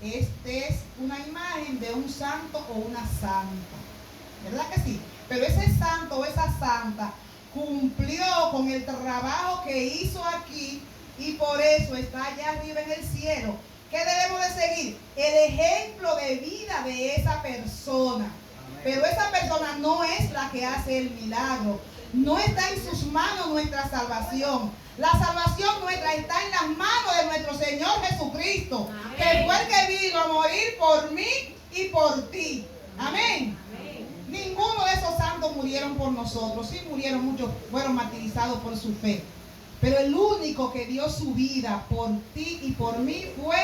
Este es una imagen de un santo o una santa, ¿verdad que sí? Pero ese santo o esa santa cumplió con el trabajo que hizo aquí y por eso está allá arriba en el cielo. ¿Qué debemos de seguir? El ejemplo de vida de esa persona. Amén. Pero esa persona no es la que hace el milagro. No está en sus manos nuestra salvación. La salvación nuestra está en las manos de nuestro Señor Jesucristo. Amén. Que fue el que vino a morir por mí y por ti. Amén. Amén. Ninguno de esos santos murieron por nosotros. Sí murieron muchos, fueron martirizados por su fe. Pero el único que dio su vida por ti y por mí fue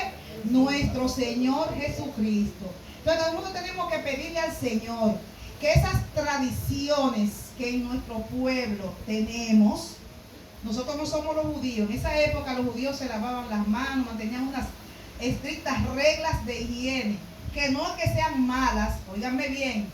nuestro Señor Jesucristo. Entonces nosotros tenemos que pedirle al Señor que esas tradiciones que en nuestro pueblo tenemos, nosotros no somos los judíos. En esa época los judíos se lavaban las manos, mantenían unas estrictas reglas de higiene, que no es que sean malas, óiganme bien,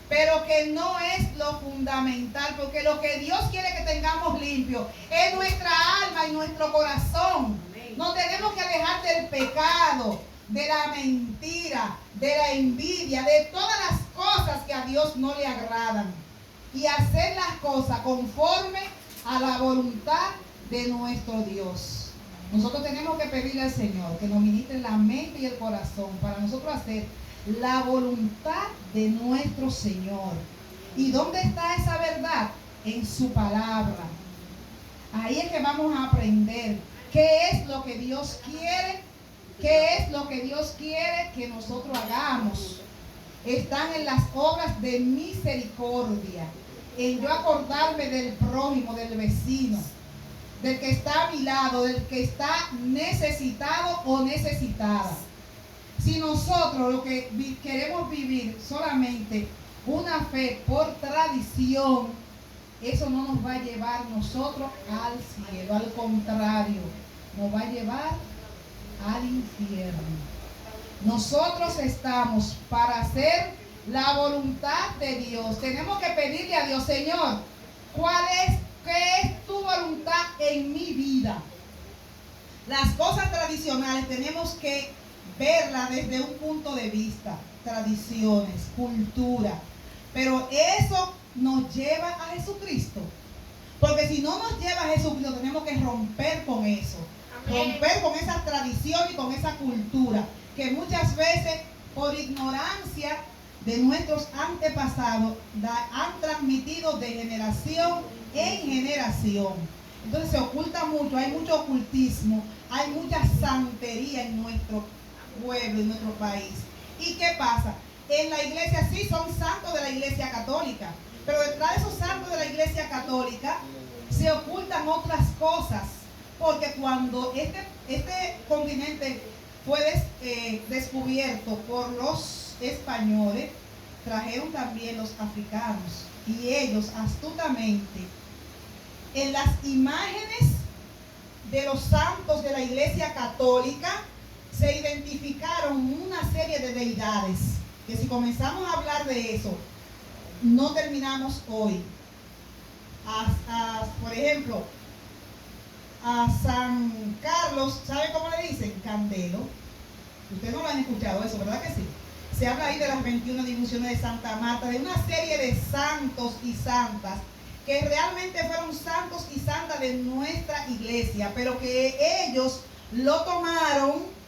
pero que no es lo fundamental, porque lo que Dios quiere que tengamos limpio es nuestra alma y nuestro corazón. Amén. No tenemos que alejar del pecado, de la mentira, de la envidia, de todas las cosas que a Dios no le agradan, y hacer las cosas conforme a la voluntad de nuestro Dios. Nosotros tenemos que pedirle al Señor que nos ministre la mente y el corazón para nosotros hacer la voluntad de nuestro Señor. ¿Y dónde está esa verdad? En su palabra. Ahí es que vamos a aprender qué es lo que Dios quiere, qué es lo que Dios quiere que nosotros hagamos. Están en las obras de misericordia, en yo acordarme del prójimo, del vecino, del que está a mi lado, del que está necesitado o necesitada. Si nosotros lo que queremos vivir solamente una fe por tradición, eso no nos va a llevar nosotros al cielo. Al contrario, nos va a llevar al infierno. Nosotros estamos para hacer la voluntad de Dios. Tenemos que pedirle a Dios, Señor, ¿qué es tu voluntad en mi vida? Las cosas tradicionales tenemos que verla desde un punto de vista, tradiciones, cultura, pero eso nos lleva a Jesucristo, porque si no nos lleva a Jesucristo tenemos que romper con eso. Amén. Romper con esa tradición y con esa cultura que muchas veces por ignorancia de nuestros antepasados han transmitido de generación en generación. Entonces se oculta mucho, hay mucho ocultismo, hay mucha santería en nuestro pueblo, en nuestro país. ¿Y qué pasa? En la iglesia sí son santos de la iglesia católica, pero detrás de esos santos de la iglesia católica se ocultan otras cosas, porque cuando este continente fue descubierto por los españoles, trajeron también los africanos, y ellos astutamente en las imágenes de los santos de la iglesia católica se identificaron una serie de deidades, que si comenzamos a hablar de eso, no terminamos hoy. Por ejemplo, a San Carlos, ¿sabe cómo le dicen? Candelo. Ustedes no lo han escuchado eso, ¿verdad que sí? Se habla ahí de las 21 divisiones de Santa Marta, de una serie de santos y santas que realmente fueron santos y santas de nuestra iglesia, pero que ellos lo tomaron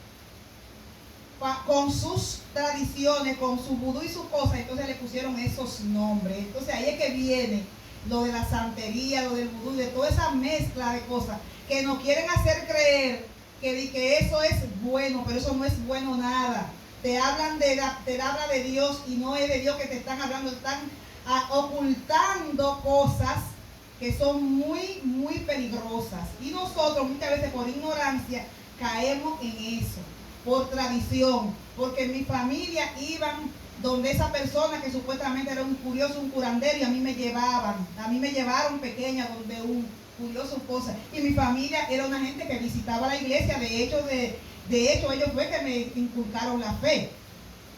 con sus tradiciones, con su vudú y sus cosas, entonces le pusieron esos nombres. Entonces ahí es que viene lo de la santería, lo del vudú, de toda esa mezcla de cosas que nos quieren hacer creer que eso es bueno, pero eso no es bueno nada. Te hablan te habla de Dios y no es de Dios que te están hablando, están ocultando cosas que son muy, muy peligrosas. Y nosotros muchas veces por ignorancia caemos en eso, por tradición, porque en mi familia iban donde esa persona que supuestamente era un curioso, un curandero, y a mí me llevaron pequeña donde un curioso cosa, y mi familia era una gente que visitaba la iglesia. De hecho ellos fue que me inculcaron la fe,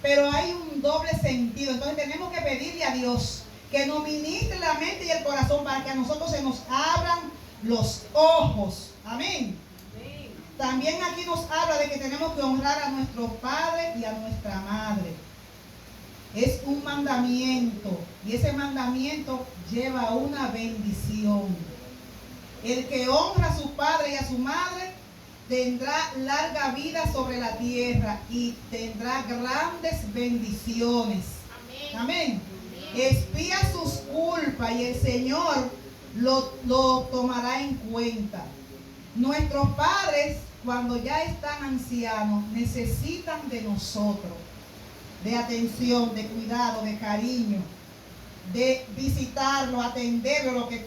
pero hay un doble sentido. Entonces tenemos que pedirle a Dios que nos ministre la mente y el corazón para que a nosotros se nos abran los ojos. Amén. También aquí nos habla de que tenemos que honrar a nuestro padre y a nuestra madre. Es un mandamiento y ese mandamiento lleva una bendición. El que honra a su padre y a su madre tendrá larga vida sobre la tierra y tendrá grandes bendiciones. Amén. Amén. Expía sus culpas y el Señor lo tomará en cuenta. Nuestros padres, cuando ya están ancianos, necesitan de nosotros, de atención, de cuidado, de cariño, de visitarlo, atenderlo. Lo que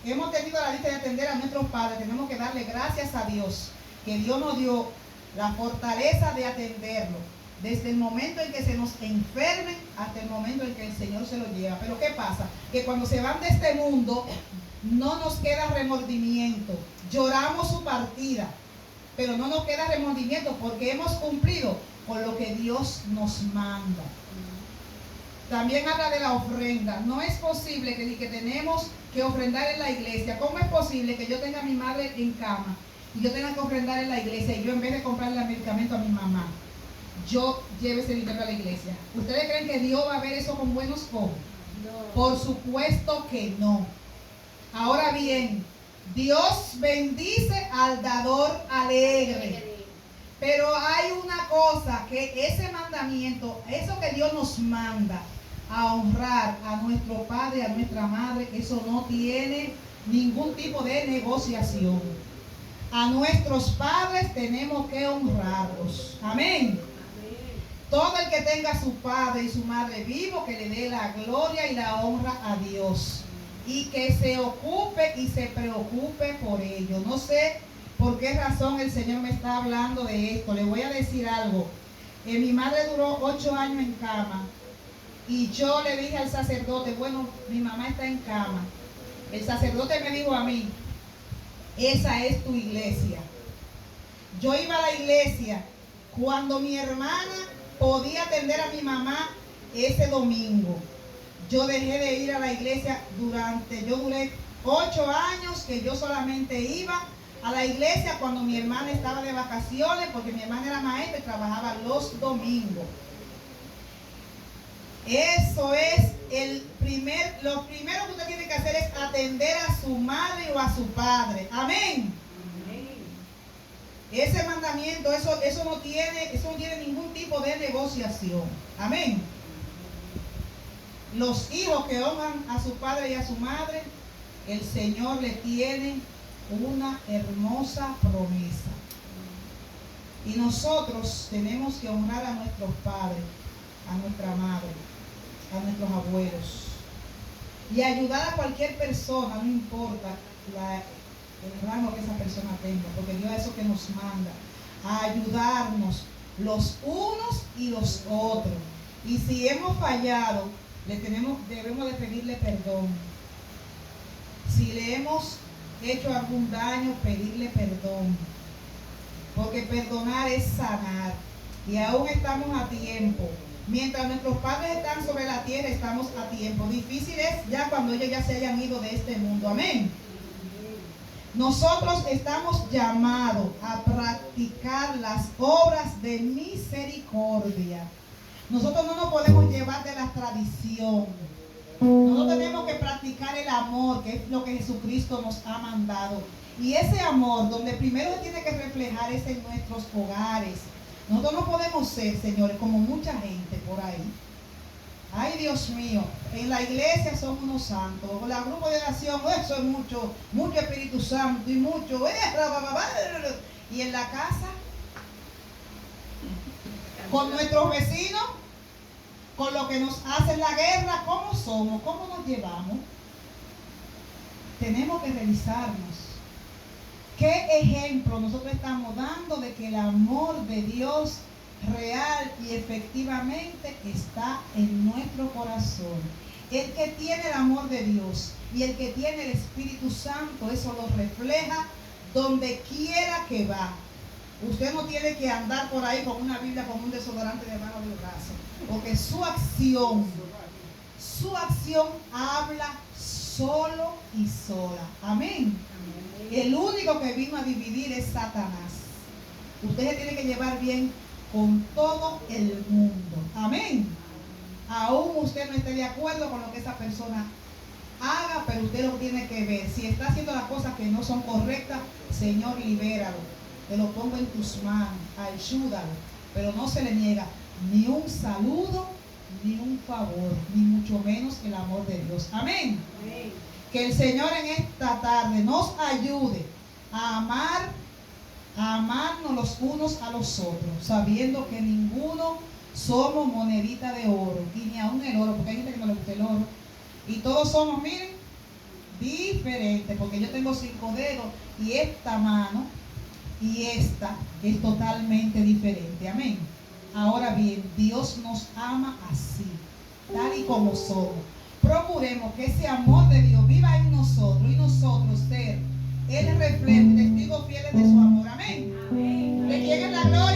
hemos tenido la lista de atender a nuestros padres, tenemos que darle gracias a Dios, que Dios nos dio la fortaleza de atenderlo, desde el momento en que se nos enfermen hasta el momento en que el Señor se lo lleva. Pero ¿qué pasa? Que cuando se van de este mundo, no nos queda remordimiento. Lloramos su partida, pero no nos queda remordimiento porque hemos cumplido con lo que Dios nos manda. También habla de la ofrenda. No es posible que tenemos que ofrendar en la iglesia. ¿Cómo es posible que yo tenga a mi madre en cama y yo tenga que ofrendar en la iglesia y yo, en vez de comprarle el medicamento a mi mamá, yo lleve ese dinero a la iglesia? ¿Ustedes creen que Dios va a ver eso con buenos ojos? No. Por supuesto que no. Ahora bien, Dios bendice al dador alegre. Pero hay una cosa, que ese mandamiento, eso que Dios nos manda, a honrar a nuestro padre, a nuestra madre, eso no tiene ningún tipo de negociación. A nuestros padres tenemos que honrarlos. Amén. Todo el que tenga a su padre y su madre vivo, que le dé la gloria y la honra a Dios. Y que se ocupe y se preocupe por ello. No sé por qué razón el Señor me está hablando de esto. Le voy a decir algo. Mi madre duró 8 años en cama. Y yo le dije al sacerdote, bueno, mi mamá está en cama. El sacerdote me dijo a mí, esa es tu iglesia. Yo iba a la iglesia cuando mi hermana podía atender a mi mamá ese domingo. Yo dejé de ir a la iglesia yo duré 8 años que yo solamente iba a la iglesia cuando mi hermana estaba de vacaciones, porque mi hermana era maestra y trabajaba los domingos. Eso es lo primero que usted tiene que hacer es atender a su madre o a su padre. Amén. Ese mandamiento, eso no tiene ningún tipo de negociación. Amén. Los hijos que honran a su padre y a su madre, el Señor le tiene una hermosa promesa. Y nosotros tenemos que honrar a nuestros padres, a nuestra madre, a nuestros abuelos. Y ayudar a cualquier persona, no importa el rango que esa persona tenga, porque Dios es eso que nos manda, a ayudarnos los unos y los otros. Y si hemos fallado, debemos de pedirle perdón. Si le hemos hecho algún daño, pedirle perdón. Porque perdonar es sanar. Y aún estamos a tiempo. Mientras nuestros padres están sobre la tierra, estamos a tiempo. Difícil es ya cuando ellos ya se hayan ido de este mundo. Amén. Nosotros estamos llamados a practicar las obras de misericordia. Nosotros no nos podemos llevar de la tradición. Nosotros tenemos que practicar el amor, que es lo que Jesucristo nos ha mandado. Y ese amor, donde primero se tiene que reflejar, es en nuestros hogares. Nosotros no podemos ser, señores, como mucha gente por ahí. Ay, Dios mío, en la iglesia somos unos santos. La grupo de oración, eso es mucho Espíritu Santo y mucho. Y en la casa, con nuestros vecinos, con lo que nos hacen la guerra, ¿cómo somos? ¿Cómo nos llevamos? Tenemos que revisarnos. ¿Qué ejemplo nosotros estamos dando de que el amor de Dios real y efectivamente está en nuestro corazón? El que tiene el amor de Dios y el que tiene el Espíritu Santo, eso lo refleja donde quiera que va. Usted no tiene que andar por ahí con una Biblia, con un desodorante debajo del brazo, porque su acción habla solo y sola. Amén. El único que vino a dividir es Satanás. Usted se tiene que llevar bien con todo el mundo. Amén. Aún usted no esté de acuerdo con lo que esa persona haga, pero usted lo tiene que ver. Si está haciendo las cosas que no son correctas, Señor, libéralo. Te lo pongo en tus manos, ayúdalo. Pero no se le niega ni un saludo, ni un favor, ni mucho menos el amor de Dios. Amén. Amén. Que el Señor en esta tarde nos ayude a amarnos los unos a los otros, sabiendo que ninguno somos monedita de oro, y ni aún el oro, porque hay gente que no le gusta el oro. Y todos somos, miren, diferentes, porque yo tengo 5 dedos y esta mano y esta es totalmente diferente. Amén. Ahora bien, Dios nos ama así, tal y como somos. Procuremos que ese amor de Dios viva en nosotros y nosotros ser el reflejo y testigos fieles de su amor. Amén. Amén. ¿De quién es la gloria?